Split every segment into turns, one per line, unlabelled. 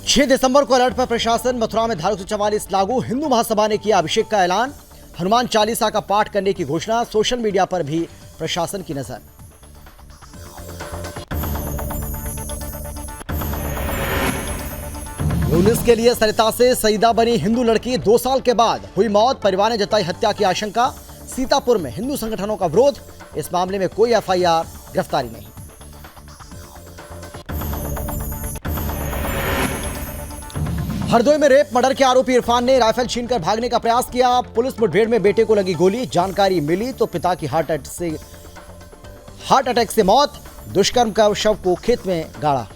6 दिसंबर को अलर्ट पर प्रशासन। मथुरा में धारा 144 लागू। हिंदू महासभा ने किया अभिषेक का ऐलान। हनुमान चालीसा का पाठ करने की घोषणा। सोशल मीडिया पर भी प्रशासन की नजर। यूनिस के लिए सरिता से सईदा बनी हिंदू लड़की। 2 साल के बाद हुई मौत। परिवार ने जताई हत्या की आशंका। सीतापुर में हिंदू संगठनों का विरोध। इस मामले में कोई एफआईआर, गिरफ्तारी नहीं। हरदोई में रेप मर्डर के आरोपी इरफान ने राइफल छीनकर भागने का प्रयास किया। पुलिस मुठभेड़ में बेटे को लगी गोली। जानकारी मिली तो पिता की हार्ट अटैक से मौत। दुष्कर्म का शव को खेत में गाड़ा।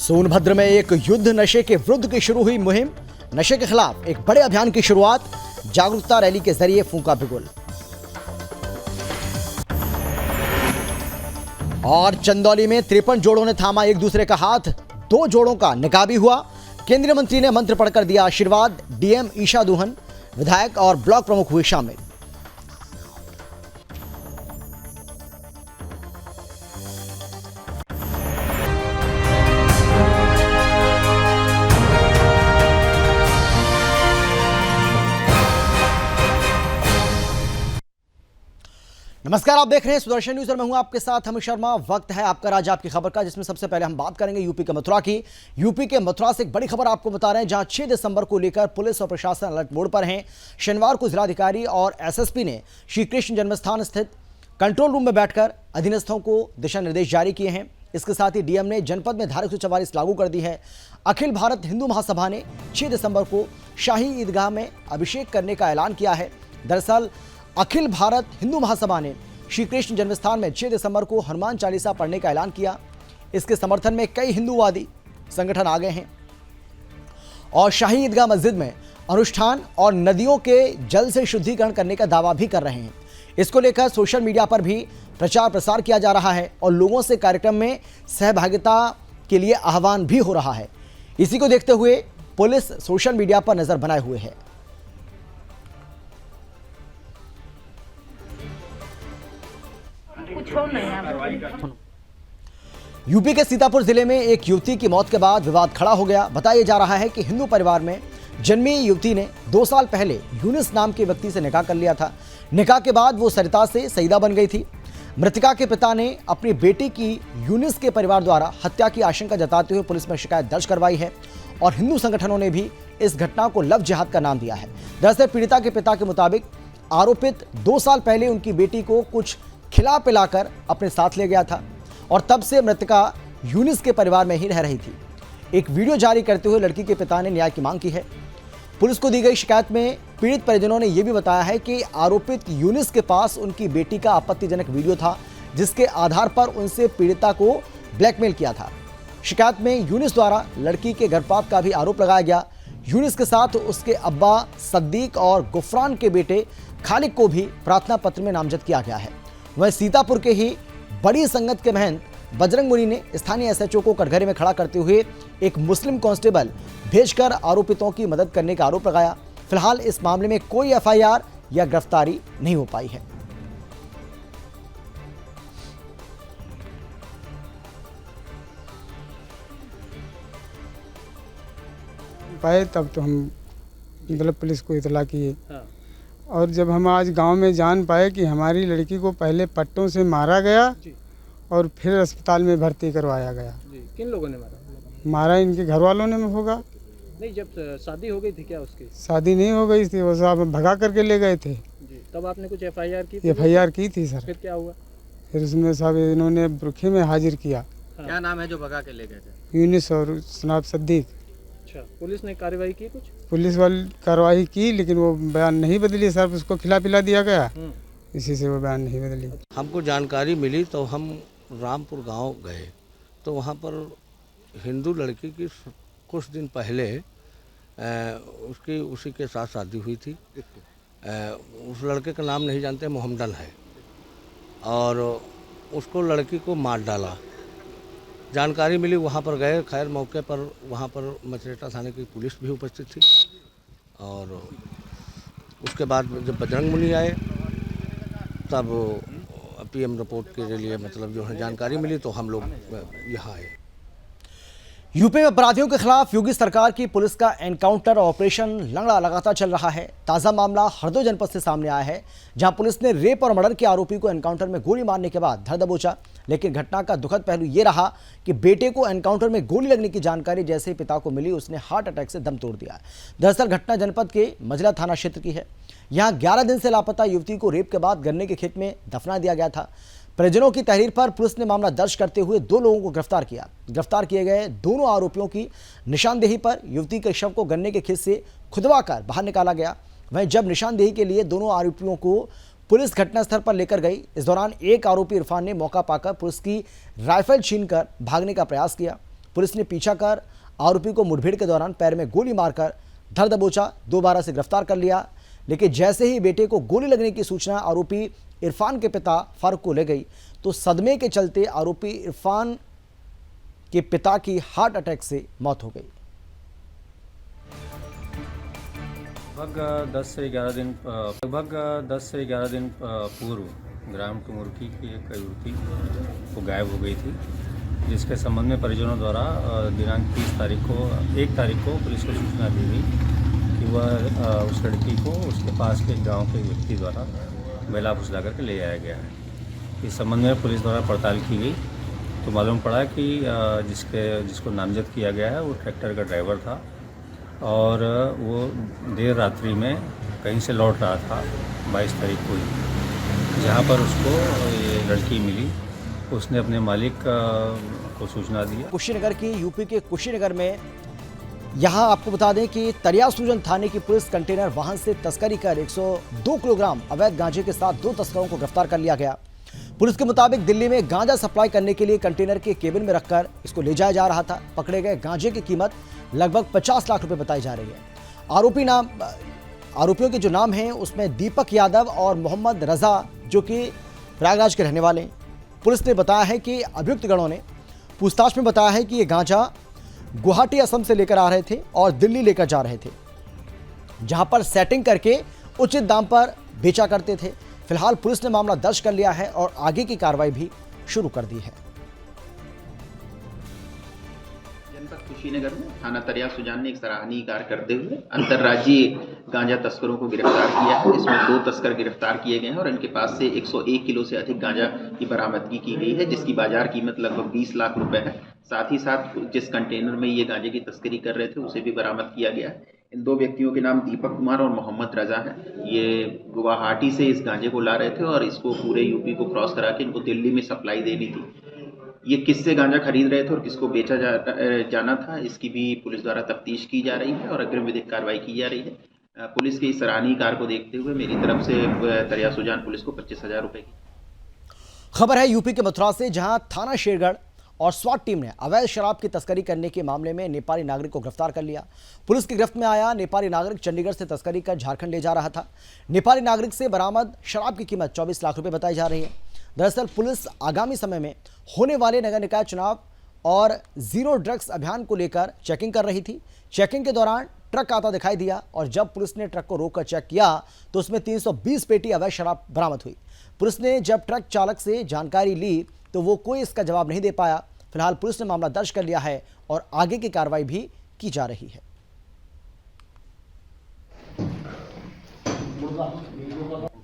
सोनभद्र में एक युद्ध नशे के विरुद्ध की शुरू हुई मुहिम। नशे के खिलाफ एक बड़े अभियान की शुरुआत। जागरूकता रैली के जरिए फूंका बिगुल। और चंदौली में 53 जोड़ों ने थामा एक दूसरे का हाथ। 2 जोड़ों का निकाह भी हुआ। केंद्रीय मंत्री ने मंत्र पढ़कर दिया आशीर्वाद। डीएम ईशा दुहन, विधायक और ब्लॉक प्रमुख हुए शामिल। नमस्कार, आप देख रहे हैं सुदर्शन न्यूज और मैं हूं आपके साथ अमित शर्मा। वक्त है आपका राज आपकी खबर का, जिसमें सबसे पहले हम बात करेंगे यूपी के मथुरा की। यूपी के मथुरा से एक बड़ी खबर आपको बता रहे हैं, जहां 6 दिसंबर को लेकर पुलिस और प्रशासन अलर्ट मोड पर हैं। शनिवार को जिलाधिकारी और एसएसपी ने श्री कृष्ण जन्मस्थान स्थित कंट्रोल रूम में बैठकर अधीनस्थों को दिशा निर्देश जारी किए हैं। इसके साथ ही डीएम ने जनपद में धारा 144 लागू कर दी है। अखिल भारत हिंदू महासभा ने 6 दिसंबर को शाही ईदगाह में अभिषेक करने का ऐलान किया है। दरअसल अखिल भारत हिंदू महासभा ने श्री कृष्ण जन्मस्थान में 6 दिसंबर को हनुमान चालीसा पढ़ने का ऐलान किया। इसके समर्थन में कई हिंदूवादी संगठन आ गए हैं और शाही ईदगाह मस्जिद में अनुष्ठान और नदियों के जल से शुद्धिकरण करने का दावा भी कर रहे हैं। इसको लेकर सोशल मीडिया पर भी प्रचार प्रसार किया जा रहा है और लोगों से कार्यक्रम में सहभागिता के लिए आह्वान भी हो रहा है। इसी को देखते हुए पुलिस सोशल मीडिया पर नजर बनाए हुए है। यूपी के सीतापुर जिले में एक युवती की मौत के बाद विवाद खड़ा हो गया। बताया जा रहा है कि हिंदू परिवार में जन्मी युवती ने 2 साल पहले यूनिस नाम के व्यक्ति से निकाह कर लिया था। निकाह के बाद वो सरिता से सईदा बन गई थी। मृतका के पिता ने अपनी बेटी की यूनिस के परिवार द्वारा हत्या की आशंका जताते हुए पुलिस में शिकायत दर्ज करवाई है और हिंदू संगठनों ने भी इस घटना को लव जिहाद का नाम दिया है। दरअसल पीड़िता के पिता के मुताबिक आरोपित 2 साल पहले उनकी बेटी को कुछ खिला पिलाकर अपने साथ ले गया था और तब से मृतका यूनिस के परिवार में ही रह रही थी। एक वीडियो जारी करते हुए लड़की के पिता ने न्याय की मांग की है। पुलिस को दी गई शिकायत में पीड़ित परिजनों ने यह भी बताया है कि आरोपित यूनिस के पास उनकी बेटी का आपत्तिजनक वीडियो था, जिसके आधार पर उनसे पीड़िता को ब्लैकमेल किया था। शिकायत में यूनिस द्वारा लड़की के गर्भपात का भी आरोप लगाया गया। यूनिस के साथ उसके अब्बा सद्दीक और गुफरान के बेटे खालिक को भी प्रार्थना पत्र में नामजद किया गया है। वह सीतापुर के ही बड़ी संगत के महंत बजरंग मुनि ने स्थानीय एसएचओ को कटघरे में खड़ा करते हुए एक मुस्लिम कांस्टेबल भेजकर आरोपितों की मदद करने का आरोप लगाया। फिलहाल इस मामले में कोई एफआईआर या गिरफ्तारी नहीं हो पाई है।
पाए तब तो हम मतलब पुलिस को इतला किए। हाँ। और जब हम आज गांव में जान पाए कि हमारी लड़की को पहले पट्टों से मारा गया जी। और फिर अस्पताल में भर्ती करवाया गया
जी। किन लोगों ने
मारा? इनके घर वालों ने होगा।
नहीं, जब शादी हो गई थी क्या उसकी?
शादी नहीं हो गई थी, वो साहब भगा करके ले गए थे
जी। तब आपने कुछ एफआईआर की?
एफआईआर की थी सर।
फिर क्या हुआ?
फिर उसमें साहब इन्होंने बुरखे में हाजिर किया।
हाँ। क्या नाम है जो भगा के ले गए थे?
यूनिस और जनाब सद्दीक।
अच्छा, पुलिस ने कार्रवाई की? कुछ
पुलिस वाली कार्रवाई की, लेकिन वो बयान नहीं बदली सर। उसको खिला पिला दिया गया, इसी से वो बयान नहीं बदली।
हमको जानकारी मिली तो हम रामपुर गांव गए तो वहाँ पर हिंदू लड़की की कुछ दिन पहले उसी के साथ शादी हुई थी। उस लड़के का नाम नहीं जानते, मोहम्मदन है, और उसको लड़की को मार डाला। जानकारी मिली, वहाँ पर गए। खैर मौके पर वहाँ पर मचरेटा थाने की पुलिस भी उपस्थित थी और उसके बाद जब बजरंग मुनि आए तब पीएम रिपोर्ट के लिए मतलब जो है जानकारी मिली तो हम लोग यहाँ आए।
यूपी में अपराधियों के खिलाफ योगी सरकार की पुलिस का एनकाउंटर ऑपरेशन लंगड़ा लगातार चल रहा है। ताजा मामला हरदोई जनपद से सामने आया है, जहां पुलिस ने रेप और मर्डर के आरोपी को एनकाउंटर में गोली मारने के बाद धर दबोचा। लेकिन घटना का दुखद पहलू यह रहा कि बेटे को एनकाउंटर में गोली लगने की जानकारी जैसे ही पिता को मिली, उसने हार्ट अटैक से दम तोड़ दिया। दरअसल घटना जनपद के मजला थाना क्षेत्र की है। यहाँ 11 दिन से लापता युवती को रेप के बाद गन्ने के खेत में दफना दिया गया था। परिजनों की तहरीर पर पुलिस ने मामला दर्ज करते हुए 2 लोगों को गिरफ्तार किया। गिरफ्तार किए गए दोनों आरोपियों की निशानदेही पर युवती के शव को गन्ने के खेत से खुदवाकर बाहर निकाला गया। वहीं जब निशानदेही के लिए दोनों आरोपियों को पुलिस घटनास्थल पर लेकर गई, इस दौरान एक आरोपी इरफान ने मौका पाकर पुलिस की राइफल छीनकर भागने का प्रयास किया। पुलिस ने पीछा कर आरोपी को मुठभेड़ के दौरान पैर में गोली मारकर धर दबोचा, दोबारा से गिरफ्तार कर लिया। लेकिन जैसे ही बेटे को गोली लगने की सूचना आरोपी इरफान के पिता फारूक को ले गई, तो सदमे के चलते आरोपी इरफान के पिता की हार्ट अटैक से मौत हो गई।
लगभग 10 से 11 दिन पूर्व ग्राम टुमुरकी की एक युवती वो गायब हो गई थी, जिसके संबंध में परिजनों द्वारा दिनांक 1 तारीख को पुलिस को सूचना दी गई कि वह उस लड़की को उसके पास के गांव के व्यक्ति द्वारा बेला फुसला करके ले आया गया है। इस संबंध में पुलिस द्वारा पड़ताल की गई तो मालूम पड़ा कि जिसको नामजद किया गया है वो ट्रैक्टर का ड्राइवर था और वो देर रात्रि में कहीं से लौट रहा था 22 तारीख को ही, जहाँ पर उसको ये लड़की मिली। उसने अपने मालिक को सूचना दिया।
कुशीनगर की यूपी के कुशीनगर में यहां आपको बता दें कि तरियासुजन थाने की पुलिस कंटेनर वाहन से तस्करी कर 102 किलोग्राम अवैध गांजे के साथ 2 तस्करों को गिरफ्तार कर लिया गया। पुलिस के मुताबिक दिल्ली में गांजा सप्लाई करने के लिए कंटेनर के केबिन में रखकर इसको ले जाया जा रहा था। पकड़े गए गांजे की कीमत लगभग 50 लाख रुपए बताई जा रही है। आरोपियों के जो नाम हैं उसमें दीपक यादव और मोहम्मद रजा, जो कि प्रयागराज के रहने वाले हैं। पुलिस ने बताया है कि अभियुक्त गणों ने पूछताछ में बताया है कि ये गांजा गुवाहाटी असम से लेकर आ रहे थे और दिल्ली लेकर जा रहे थे, जहां पर सेटिंग करके उचित दाम पर बेचा करते थे। फिलहाल पुलिस ने मामला दर्ज कर लिया है और आगे की कार्रवाई भी शुरू कर दी है।
जनपद कुशीनगर में थाना तरियासुजान ने एक सराहनीय कार्य करते हुए अंतर्राज्यीय गांजा तस्करों को गिरफ्तार किया है। इसमें 2 तस्कर गिरफ्तार किए गए हैं और इनके पास से 101 किलो से अधिक गांजा की बरामदगी की गई है, जिसकी बाजार कीमत लगभग 20 लाख रुपए है। साथ ही साथ जिस कंटेनर में ये गांजे की तस्करी कर रहे थे उसे भी बरामद किया गया है। इन 2 व्यक्तियों के नाम दीपक कुमार और मोहम्मद रजा है। ये गुवाहाटी से इस गांजे को ला रहे थे और इसको पूरे यूपी को क्रॉस करा के इनको दिल्ली में सप्लाई देनी थी। ये किससे गांजा खरीद रहे थे और किसको बेचा जाना था, इसकी भी पुलिस द्वारा तफ्तीश की जा रही है और अग्रिम विधिक कार्रवाई की जा रही है। पुलिस के इस सराहनीय कार्य को देखते हुए मेरी तरफ से तरियासुजान पुलिस को 25,000 रुपए की
खबर है यूपी के मथुरा से, जहां थाना शेरगढ़ और स्वाट टीम ने अवैध शराब की तस्करी करने के मामले में नेपाली नागरिक को गिरफ्तार कर लिया। पुलिस की गिरफ्त में आया नेपाली नागरिक चंडीगढ़ से तस्करी कर झारखंड ले जा रहा था। नेपाली नागरिक से बरामद शराब की कीमत 24 लाख रुपए बताई जा रही है। दरअसल पुलिस आगामी समय में होने वाले नगर निकाय चुनाव और जीरो ड्रग्स अभियान को लेकर चेकिंग कर रही थी। चेकिंग के दौरान ट्रक आता दिखाई दिया और जब पुलिस ने ट्रक को रोककर चेक किया तो उसमें 320 पेटी अवैध शराब बरामद हुई। पुलिस ने जब ट्रक चालक से जानकारी ली तो वो कोई इसका जवाब नहीं दे पाया। फिलहाल पुलिस ने मामला दर्ज कर लिया है और आगे की कार्रवाई भी की जा रही है।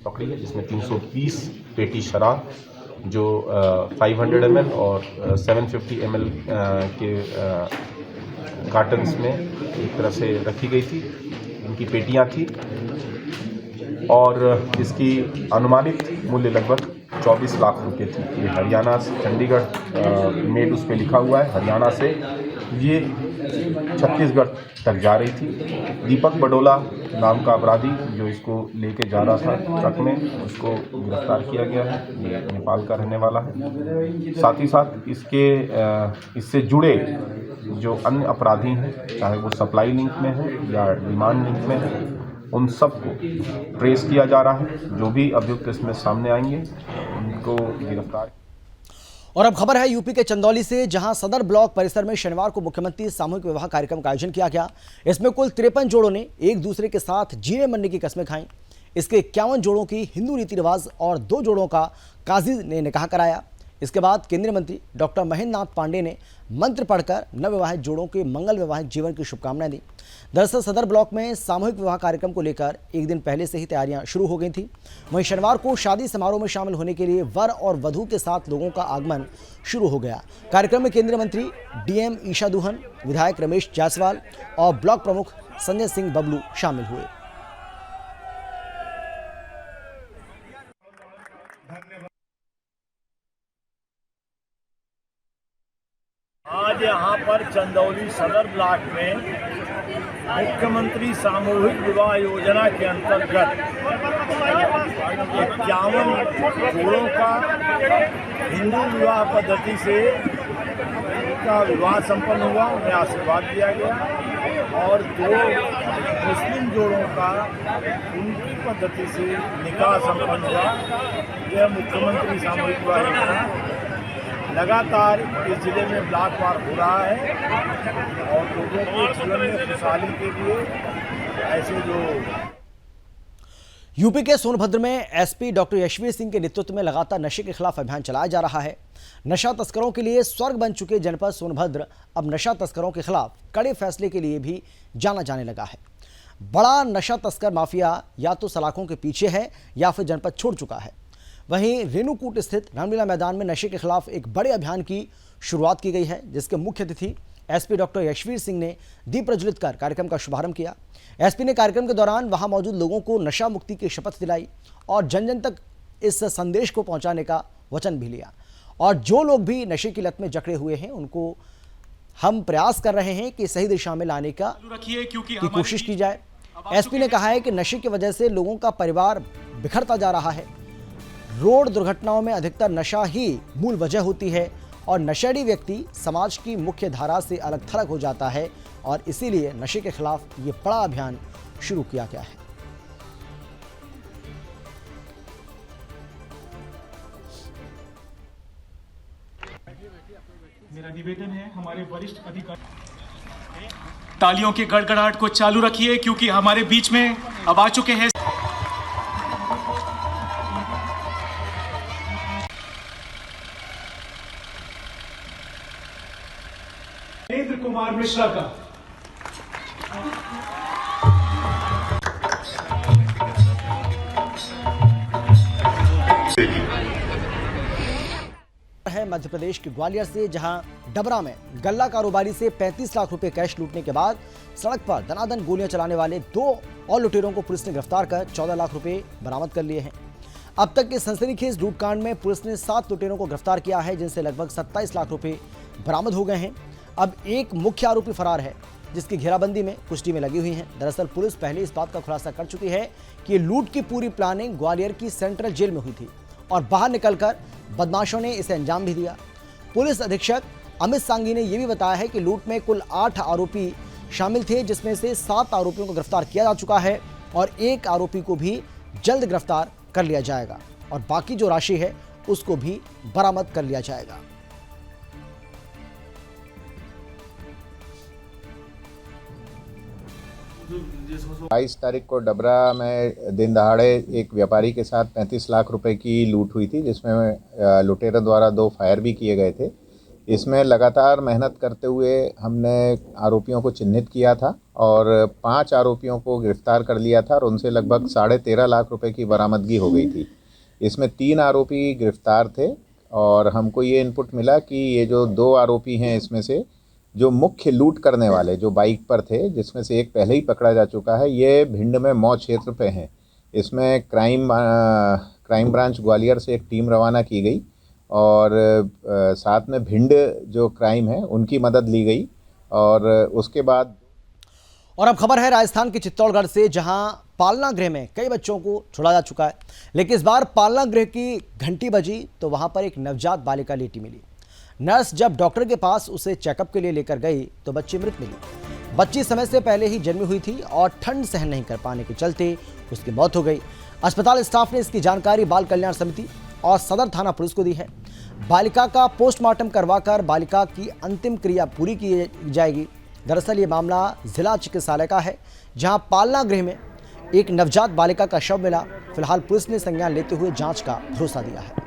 पकड़ी है जिसमें 320 पेटी शराब जो 500 ml और 750 ml के कार्टन्स में एक तरह से रखी गई थी। इनकी पेटियां थी और इसकी अनुमानित मूल्य लगभग 24 लाख रुपए थी। ये हरियाणा से, चंडीगढ़ मेड उस पर लिखा हुआ है हरियाणा से, ये छत्तीसगढ़ तक जा रही थी। दीपक बडोला नाम का अपराधी जो इसको लेके जा रहा था ट्रक में, उसको गिरफ्तार किया गया है। ये नेपाल का रहने वाला है। साथ ही साथ इससे जुड़े जो अन्य अपराधी हैं, चाहे वो सप्लाई लिंक में है या डिमांड लिंक में है, उन सबको ट्रेस किया जा रहा है। जो भी अभियुक्त इसमें सामने आएंगे उनको गिरफ्तार।
और अब खबर है यूपी के चंदौली से, जहां सदर ब्लॉक परिसर में शनिवार को मुख्यमंत्री सामूहिक विवाह कार्यक्रम का आयोजन किया गया। इसमें कुल 53 जोड़ों ने एक दूसरे के साथ जीने मरने की कस्में खाईं। इसके 51 जोड़ों की हिंदू रीति रिवाज और 2 जोड़ों का काजी ने निकाह कराया। इसके बाद केंद्रीय मंत्री डॉक्टर महेंद्र नाथ पांडे ने मंत्र पढ़कर नवविवाहित जोड़ों के मंगल वैवाहिक जीवन की शुभकामनाएं दी। दरअसल सदर ब्लॉक में सामूहिक विवाह कार्यक्रम को लेकर एक दिन पहले से ही तैयारियां शुरू हो गई थी। वहीं शनिवार को शादी समारोह में शामिल होने के लिए वर और वधू के साथ लोगों का आगमन शुरू हो गया। कार्यक्रम में केंद्रीय मंत्री डीएम ईशा दुहन, विधायक रमेश जायसवाल और ब्लॉक प्रमुख संजय सिंह बबलू शामिल हुए।
आज यहाँ पर चंदौली सदर ब्लॉक में मुख्यमंत्री सामूहिक विवाह योजना के अंतर्गत 51 जोड़ों का हिंदू विवाह पद्धति से का विवाह संपन्न हुआ, उन्हें आशीर्वाद दिया गया और 2 मुस्लिम जोड़ों का उनकी पद्धति से निकाह संपन्न हुआ। यह मुख्यमंत्री सामूहिक विवाह योजना लगातार इस जिले में ब्लॉकवार हो रहा है और लोगों के जीवन में खुशहाली के लिए ऐसे जो
यूपी के सोनभद्र में एसपी डॉक्टर यशवीर सिंह के नेतृत्व में लगातार नशे के खिलाफ अभियान चलाया जा रहा है। नशा तस्करों के लिए स्वर्ग बन चुके जनपद सोनभद्र अब नशा तस्करों के खिलाफ कड़े फैसले के लिए भी जाना जाने लगा है। बड़ा नशा तस्कर माफिया या तो सलाखों के पीछे है या फिर जनपद छोड़ चुका है। वहीं रेणुकूट स्थित रामलीला मैदान में नशे के खिलाफ एक बड़े अभियान की शुरुआत की गई है, जिसके मुख्य अतिथि एसपी डॉक्टर यशवीर सिंह ने दीप प्रज्वलित कर कार्यक्रम का शुभारंभ किया। एसपी ने कार्यक्रम के दौरान वहां मौजूद लोगों को नशा मुक्ति की शपथ दिलाई और जन जन तक इस संदेश को पहुंचाने का वचन भी लिया। और जो लोग भी नशे की लत में जकड़े हुए हैं उनको हम प्रयास कर रहे हैं कि सही दिशा में लाने की कोशिश की जाए। एसपी ने कहा है कि नशे की वजह से लोगों का परिवार बिखरता जा रहा है। रोड दुर्घटनाओं में अधिकतर नशा ही मूल वजह होती है और नशेड़ी व्यक्ति समाज की मुख्य धारा से अलग थलग हो जाता है और इसीलिए नशे के खिलाफ ये बड़ा अभियान शुरू किया गया है।
मेरा निवेदन है हमारे वरिष्ठ अधिकारी तालियों के गड़गड़ाहट को चालू रखिए क्योंकि हमारे बीच में अब आ चुके हैं नरेंद्र कुमार मिश्रा का।
है मध्य प्रदेश के ग्वालियर से, जहां डबरा में गल्ला कारोबारी से 35 लाख रुपए कैश लूटने के बाद सड़क पर दनादन गोलियां चलाने वाले 2 और लुटेरों को पुलिस ने गिरफ्तार कर 14 लाख रुपए बरामद कर लिए हैं। अब तक के सनसनीखेज लूटकांड में पुलिस ने 7 लुटेरों को गिरफ्तार किया है, जिनसे लगभग 27 लाख रुपए बरामद हो गए हैं। अब एक मुख्य आरोपी फरार है, जिसकी घेराबंदी में कुछ टीमें लगी हुई हैं। दरअसल पुलिस पहले इस बात का खुलासा कर चुकी है कि लूट की पूरी प्लानिंग ग्वालियर की सेंट्रल जेल में हुई थी और बाहर निकलकर बदमाशों ने इसे अंजाम भी दिया। पुलिस अधीक्षक अमित सांगी ने यह भी बताया है कि लूट में कुल 8 आरोपी शामिल थे, जिसमें से 7 आरोपियों को गिरफ्तार किया जा चुका है और 1 आरोपी को भी जल्द गिरफ्तार कर लिया जाएगा और बाकी जो राशि है उसको भी बरामद कर लिया जाएगा।
22 तारीख को डबरा में दिन दहाड़े एक व्यापारी के साथ 35 लाख रुपए की लूट हुई थी, जिसमें लुटेरों द्वारा 2 फायर भी किए गए थे। इसमें लगातार मेहनत करते हुए हमने आरोपियों को चिन्हित किया था और 5 आरोपियों को गिरफ्तार कर लिया था और उनसे लगभग 13.5 लाख रुपए की बरामदगी हो गई थी। इसमें 3 आरोपी गिरफ्तार थे और हमको ये इनपुट मिला कि ये जो 2 आरोपी हैं, इसमें से जो मुख्य लूट करने वाले जो बाइक पर थे, जिसमें से एक पहले ही पकड़ा जा चुका है, ये भिंड में मौ क्षेत्र पे हैं। इसमें क्राइम ब्रांच ग्वालियर से एक टीम रवाना की गई और साथ में भिंड जो क्राइम है उनकी मदद ली गई और उसके बाद।
और अब खबर है राजस्थान के चित्तौड़गढ़ से, जहां पालना गृह में कई बच्चों को छोड़ा जा चुका है, लेकिन इस बार पालना गृह की घंटी बजी तो वहां पर एक नवजात बालिका लेटी मिली। नर्स जब डॉक्टर के पास उसे चेकअप के लिए लेकर गई तो बच्ची मृत मिली। बच्ची समय से पहले ही जन्मी हुई थी और ठंड सहन नहीं कर पाने के चलते उसकी मौत हो गई। अस्पताल स्टाफ ने इसकी जानकारी बाल कल्याण समिति और सदर थाना पुलिस को दी है। बालिका का पोस्टमार्टम करवाकर बालिका की अंतिम क्रिया पूरी की जाएगी। दरअसल ये मामला जिला चिकित्सालय का है, जहां पालना गृह में एक नवजात बालिका का शव मिला। फिलहाल पुलिस ने संज्ञान लेते हुए जांच का भरोसा दिया है।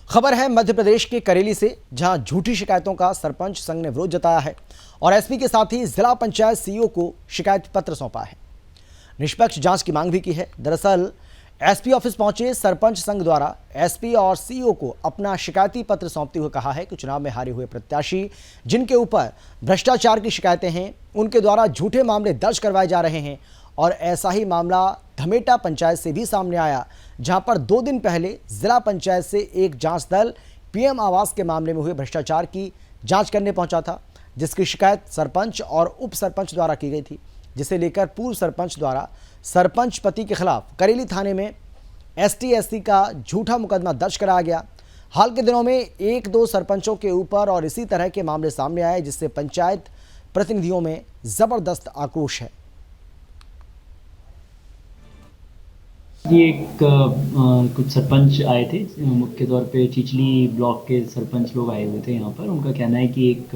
खबर है मध्य प्रदेश के करेली से, जहां झूठी शिकायतों का सरपंच संघ ने विरोध जताया है और एसपी के साथ ही जिला पंचायत सीईओ को शिकायत पत्र सौंपा है। निष्पक्ष जांच की मांग भी की है। दरअसल एसपी ऑफिस पहुंचे सरपंच संघ द्वारा एसपी और सीईओ को अपना शिकायती पत्र सौंपते हुए कहा है कि चुनाव में हारे हुए प्रत्याशी जिनके ऊपर भ्रष्टाचार की शिकायतें हैं, उनके द्वारा झूठे मामले दर्ज करवाए जा रहे हैं। और ऐसा ही मामला धमेटा पंचायत से भी सामने आया, जहां पर 2 दिन पहले जिला पंचायत से एक जांच दल पीएम आवास के मामले में हुए भ्रष्टाचार की जांच करने पहुंचा था, जिसकी शिकायत सरपंच और उप सरपंच द्वारा की गई थी, जिसे लेकर पूर्व सरपंच द्वारा सरपंच पति के खिलाफ करेली थाने में ST/SC का झूठा मुकदमा दर्ज कराया गया। हाल के दिनों में 1-2 सरपंचों के ऊपर और इसी तरह के मामले सामने आए, जिससे पंचायत प्रतिनिधियों में जबरदस्त आक्रोश है।
ये कुछ सरपंच आए थे, मुख्य तौर पे चिचली ब्लॉक के सरपंच लोग आए हुए थे यहाँ पर। उनका कहना है कि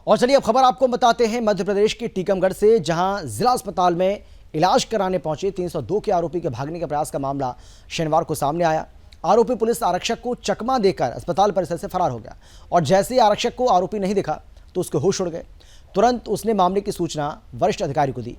और चलिए अब खबर आपको बताते हैं मध्य प्रदेश के टीकमगढ़ से, जहां जिला अस्पताल में इलाज कराने पहुंचे 302 के आरोपी के भागने के प्रयास का मामला शनिवार को सामने आया। आरोपी पुलिस आरक्षक को चकमा देकर अस्पताल परिसर से फरार हो गया और जैसे ही आरक्षक को आरोपी नहीं दिखा तो उसके होश उड़ गए। तुरंत उसने मामले की सूचना वरिष्ठ अधिकारी को दी।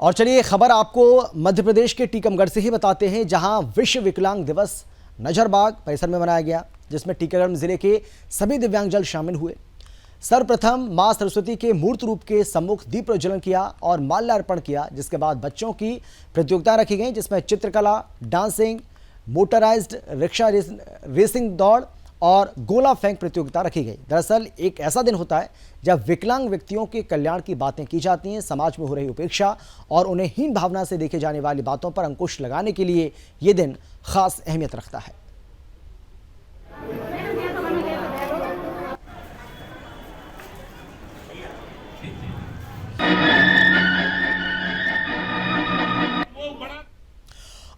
और चलिए खबर आपको मध्य प्रदेश के टीकमगढ़ से ही बताते हैं, जहां विश्व विकलांग दिवस नजरबाग परिसर में मनाया गया, जिसमें टीकमगढ़ जिले के सभी दिव्यांगजन शामिल हुए। सर्वप्रथम मां सरस्वती के मूर्त रूप के सम्मुख दीप प्रज्वलन किया और माल्यार्पण किया, जिसके बाद बच्चों की प्रतियोगिता रखी गई, जिसमें चित्रकला, डांसिंग, मोटराइज्ड रिक्शा रेसिंग दौड़ और गोला फेंक प्रतियोगिता रखी गई। दरअसल एक ऐसा दिन होता है जब विकलांग व्यक्तियों के कल्याण की बातें की जाती हैं। समाज में हो रही उपेक्षा और उन्हें हीन भावना से देखे जाने वाली बातों पर अंकुश लगाने के लिए ये दिन खास अहमियत रखता है।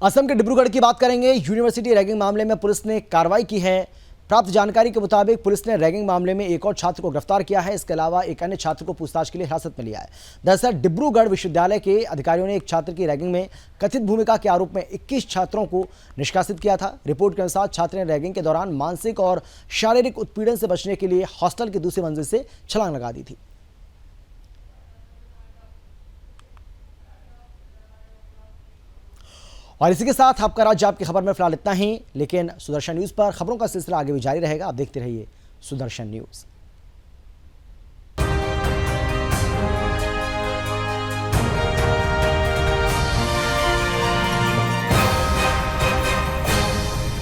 असम के डिब्रूगढ़ की बात करेंगे। यूनिवर्सिटी रैगिंग मामले में पुलिस ने कार्रवाई की है। प्राप्त जानकारी के मुताबिक पुलिस ने रैगिंग मामले में एक और छात्र को गिरफ्तार किया है। इसके अलावा एक अन्य छात्र को पूछताछ के लिए हिरासत में लिया है। दरअसल डिब्रूगढ़ विश्वविद्यालय के अधिकारियों ने एक छात्र की रैगिंग में कथित भूमिका के आरोप में 21 छात्रों को निष्कासित किया था। रिपोर्ट के अनुसार छात्र ने रैगिंग के दौरान मानसिक और शारीरिक उत्पीड़न से बचने के लिए हॉस्टल की दूसरी मंजिल से छलांग लगा दी थी। और इसी के साथ आपका राज्य आपकी खबर में फिलहाल इतना ही, लेकिन सुदर्शन न्यूज़ पर खबरों का सिलसिला आगे भी जारी रहेगा। आप देखते रहिए सुदर्शन न्यूज़।